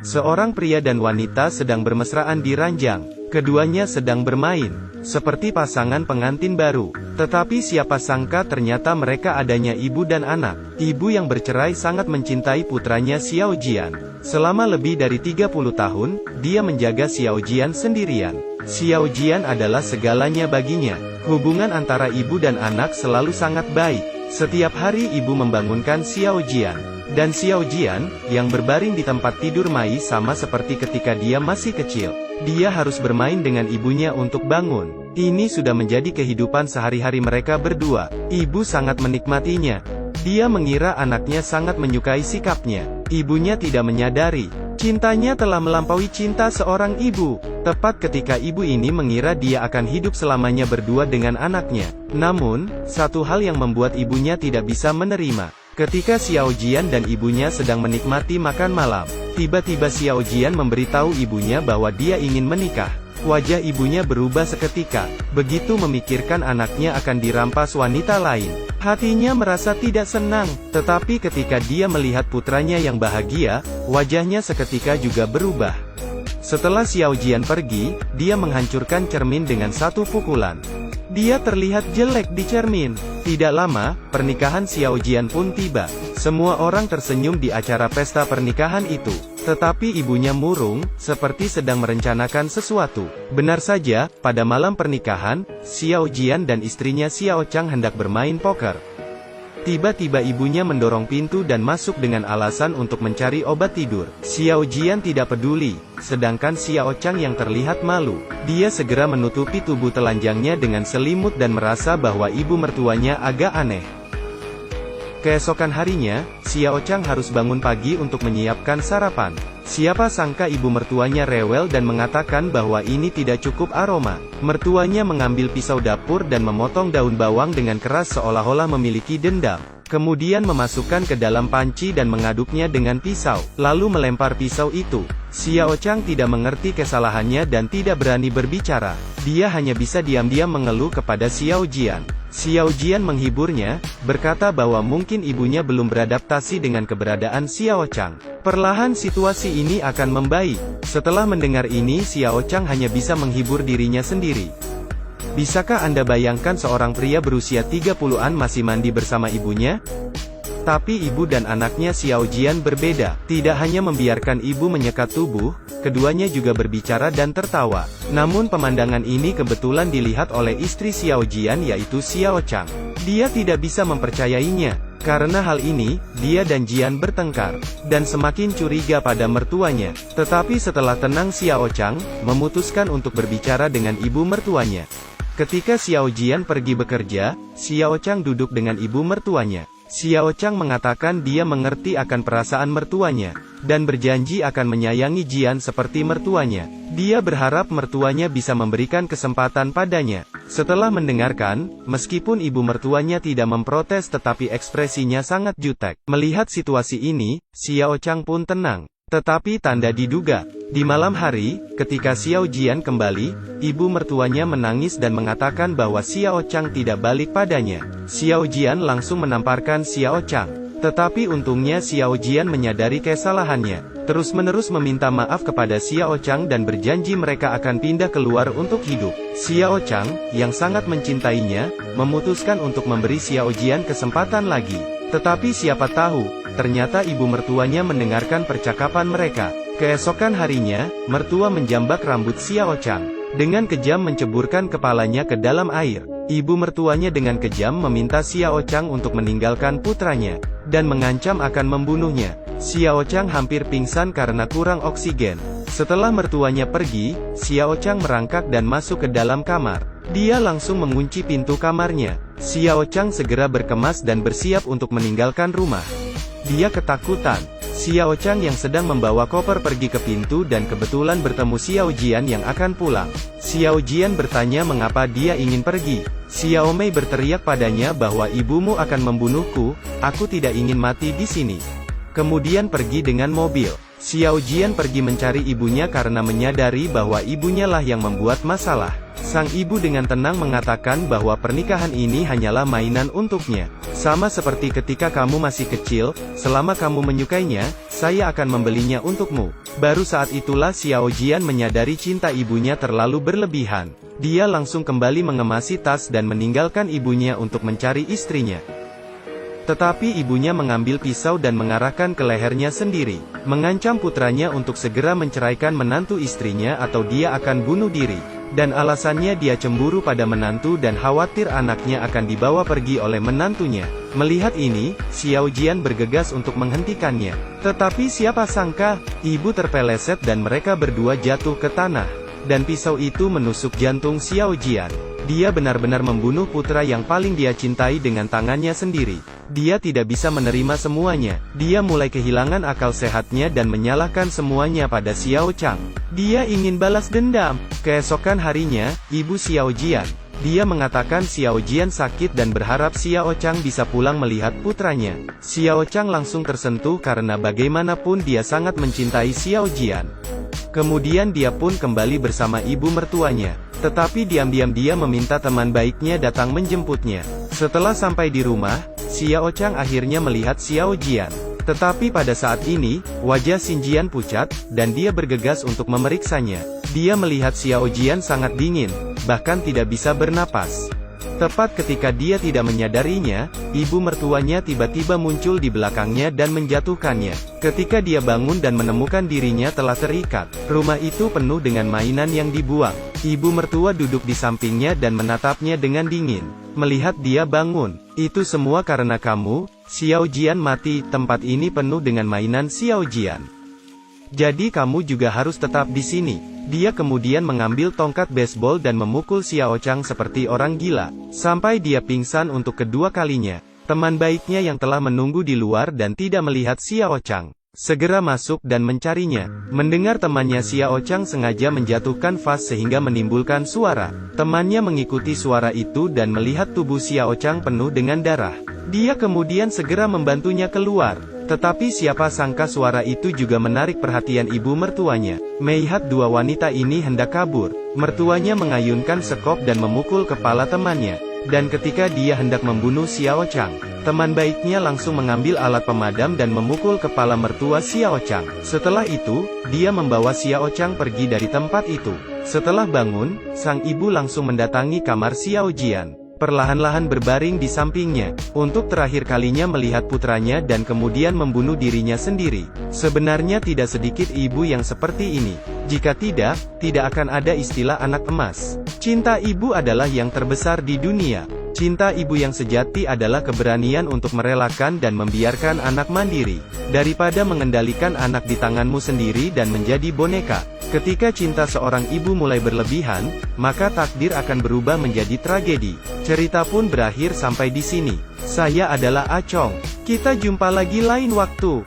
Seorang pria dan wanita sedang bermesraan di ranjang. Keduanya sedang bermain, seperti pasangan pengantin baru. Tetapi siapa sangka ternyata mereka adanya ibu dan anak. Ibu yang bercerai sangat mencintai putranya Xiao Jian. Selama lebih dari 30 tahun, dia menjaga Xiao Jian sendirian. Xiao Jian adalah segalanya baginya. Hubungan antara ibu dan anak selalu sangat baik. Setiap hari ibu membangunkan Xiao Jian. Dan Xiao Jian, yang berbaring di tempat tidur Mai sama seperti ketika dia masih kecil. Dia harus bermain dengan ibunya untuk bangun. Ini sudah menjadi kehidupan sehari-hari mereka berdua. Ibu sangat menikmatinya. Dia mengira anaknya sangat menyukai sikapnya. Ibunya tidak menyadari. Cintanya telah melampaui cinta seorang ibu. Tepat ketika ibu ini mengira dia akan hidup selamanya berdua dengan anaknya. Namun, satu hal yang membuat ibunya tidak bisa menerima. Ketika Xiao Jian dan ibunya sedang menikmati makan malam, tiba-tiba Xiao Jian memberitahu ibunya bahwa dia ingin menikah. Wajah ibunya berubah seketika. Begitu memikirkan anaknya akan dirampas wanita lain, hatinya merasa tidak senang. Tetapi ketika dia melihat putranya yang bahagia, wajahnya seketika juga berubah. Setelah Xiao Jian pergi, dia menghancurkan cermin dengan satu pukulan. Dia terlihat jelek di cermin. Tidak lama, pernikahan Xiao Jian pun tiba. Semua orang tersenyum di acara pesta pernikahan itu. Tetapi ibunya murung, seperti sedang merencanakan sesuatu. Benar saja, pada malam pernikahan, Xiao Jian dan istrinya Xiao Chang hendak bermain poker. Tiba-tiba ibunya mendorong pintu dan masuk dengan alasan untuk mencari obat tidur. Xiao Jian tidak peduli, sedangkan Xiao Chang yang terlihat malu. Dia segera menutupi tubuh telanjangnya dengan selimut dan merasa bahwa ibu mertuanya agak aneh. Keesokan harinya, Xiao Chang harus bangun pagi untuk menyiapkan sarapan. Siapa sangka ibu mertuanya rewel dan mengatakan bahwa ini tidak cukup aroma. Mertuanya mengambil pisau dapur dan memotong daun bawang dengan keras seolah-olah memiliki dendam. Kemudian memasukkan ke dalam panci dan mengaduknya dengan pisau, lalu melempar pisau itu. Xiao Chang tidak mengerti kesalahannya dan tidak berani berbicara. Dia hanya bisa diam-diam mengeluh kepada Xiao Jian. Xiao Jian menghiburnya, berkata bahwa mungkin ibunya belum beradaptasi dengan keberadaan Xiao Chang. Perlahan situasi ini akan membaik. Setelah mendengar ini Xiao Chang hanya bisa menghibur dirinya sendiri. Bisakah Anda bayangkan seorang pria berusia 30-an masih mandi bersama ibunya? Tapi ibu dan anaknya Xiao Jian berbeda. Tidak hanya membiarkan ibu menyekat tubuh, keduanya juga berbicara dan tertawa. Namun pemandangan ini kebetulan dilihat oleh istri Xiao Jian yaitu Xiao Chang. Dia tidak bisa mempercayainya. Karena hal ini, dia dan Jian bertengkar, dan semakin curiga pada mertuanya. Tetapi setelah tenang Xiao Chang memutuskan untuk berbicara dengan ibu mertuanya. Ketika Xiao Jian pergi bekerja, Xiao Chang duduk dengan ibu mertuanya. Xiao Chang mengatakan dia mengerti akan perasaan mertuanya, dan berjanji akan menyayangi Jian seperti mertuanya. Dia berharap mertuanya bisa memberikan kesempatan padanya. Setelah mendengarkan, meskipun ibu mertuanya tidak memprotes tetapi ekspresinya sangat jutek. Melihat situasi ini, Xiao Chang pun tenang. Tetapi tanda diduga. Di malam hari, ketika Xiao Jian kembali, ibu mertuanya menangis dan mengatakan bahwa Xiao Chang tidak balik padanya. Xiao Jian langsung menamparkan Xiao Chang. Tetapi untungnya Xiao Jian menyadari kesalahannya. Terus-menerus meminta maaf kepada Xiao Chang dan berjanji mereka akan pindah keluar untuk hidup. Xiao Chang, yang sangat mencintainya, memutuskan untuk memberi Xiao Jian kesempatan lagi. Tetapi siapa tahu, ternyata ibu mertuanya mendengarkan percakapan mereka. Keesokan harinya, mertua menjambak rambut Xiao Chang. Dengan kejam menceburkan kepalanya ke dalam air. Ibu mertuanya dengan kejam meminta Xiao Chang untuk meninggalkan putranya, dan mengancam akan membunuhnya. Xiao Chang hampir pingsan karena kurang oksigen. Setelah mertuanya pergi, Xiao Chang merangkak dan masuk ke dalam kamar. Dia langsung mengunci pintu kamarnya. Xiao Chang segera berkemas dan bersiap untuk meninggalkan rumah. Dia ketakutan. Xiao Chang yang sedang membawa koper pergi ke pintu dan kebetulan bertemu Xiao Jian yang akan pulang. Xiao Jian bertanya mengapa dia ingin pergi. Xiao Mei berteriak padanya bahwa ibumu akan membunuhku, aku tidak ingin mati di sini. Kemudian pergi dengan mobil. Xiao Jian pergi mencari ibunya karena menyadari bahwa ibunya lah yang membuat masalah. Sang ibu dengan tenang mengatakan bahwa pernikahan ini hanyalah mainan untuknya. Sama seperti ketika kamu masih kecil, selama kamu menyukainya, saya akan membelinya untukmu. Baru saat itulah Xiao Jian menyadari cinta ibunya terlalu berlebihan. Dia langsung kembali mengemasi tas dan meninggalkan ibunya untuk mencari istrinya. Tetapi ibunya mengambil pisau dan mengarahkan ke lehernya sendiri, mengancam putranya untuk segera menceraikan menantu istrinya atau dia akan bunuh diri. Dan alasannya dia cemburu pada menantu dan khawatir anaknya akan dibawa pergi oleh menantunya. Melihat ini, Xiao Jian bergegas untuk menghentikannya. Tetapi siapa sangka, ibu terpeleset dan mereka berdua jatuh ke tanah. Dan pisau itu menusuk jantung Xiao Jian. Dia benar-benar membunuh putra yang paling dia cintai dengan tangannya sendiri. Dia tidak bisa menerima semuanya. Dia mulai kehilangan akal sehatnya dan menyalahkan semuanya pada Xiao Chang. Dia ingin balas dendam. Keesokan harinya, ibu Xiao Jian. Dia mengatakan Xiao Jian sakit dan berharap Xiao Chang bisa pulang melihat putranya. Xiao Chang langsung tersentuh karena bagaimanapun dia sangat mencintai Xiao Jian. Kemudian dia pun kembali bersama ibu mertuanya. Tetapi diam-diam dia meminta teman baiknya datang menjemputnya. Setelah sampai di rumah, Xiao Chang akhirnya melihat Xiao Jian. Tetapi pada saat ini, wajah Xin Jian pucat, dan dia bergegas untuk memeriksanya. Dia melihat Xiao Jian sangat dingin, bahkan tidak bisa bernapas. Tepat ketika dia tidak menyadarinya, ibu mertuanya tiba-tiba muncul di belakangnya dan menjatuhkannya. Ketika dia bangun dan menemukan dirinya telah terikat, rumah itu penuh dengan mainan yang dibuang. Ibu mertua duduk di sampingnya dan menatapnya dengan dingin. Melihat dia bangun, "Itu semua karena kamu, Xiao Jian mati, tempat ini penuh dengan mainan Xiao Jian. Jadi kamu juga harus tetap di sini." Dia kemudian mengambil tongkat baseball dan memukul Xiao Chang seperti orang gila, sampai dia pingsan untuk kedua kalinya. Teman baiknya yang telah menunggu di luar dan tidak melihat Xiao Chang, segera masuk dan mencarinya. Mendengar temannya Xiao Chang sengaja menjatuhkan vas sehingga menimbulkan suara. Temannya mengikuti suara itu dan melihat tubuh Xiao Chang penuh dengan darah. Dia kemudian segera membantunya keluar. Tetapi siapa sangka suara itu juga menarik perhatian ibu mertuanya. Melihat dua wanita ini hendak kabur, mertuanya mengayunkan sekop dan memukul kepala temannya. Dan ketika dia hendak membunuh Xiao Chang, teman baiknya langsung mengambil alat pemadam dan memukul kepala mertua Xiao Chang. Setelah itu, dia membawa Xiao Chang pergi dari tempat itu. Setelah bangun, sang ibu langsung mendatangi kamar Xiao Jian. Perlahan-lahan berbaring di sampingnya, untuk terakhir kalinya melihat putranya dan kemudian membunuh dirinya sendiri. Sebenarnya tidak sedikit ibu yang seperti ini. Jika tidak akan ada istilah anak emas. Cinta ibu adalah yang terbesar di dunia. Cinta ibu yang sejati adalah keberanian untuk merelakan dan membiarkan anak mandiri, daripada mengendalikan anak di tanganmu sendiri dan menjadi boneka. Ketika cinta seorang ibu mulai berlebihan, maka takdir akan berubah menjadi tragedi. Cerita pun berakhir sampai di sini. Saya adalah Acong. Kita jumpa lagi lain waktu.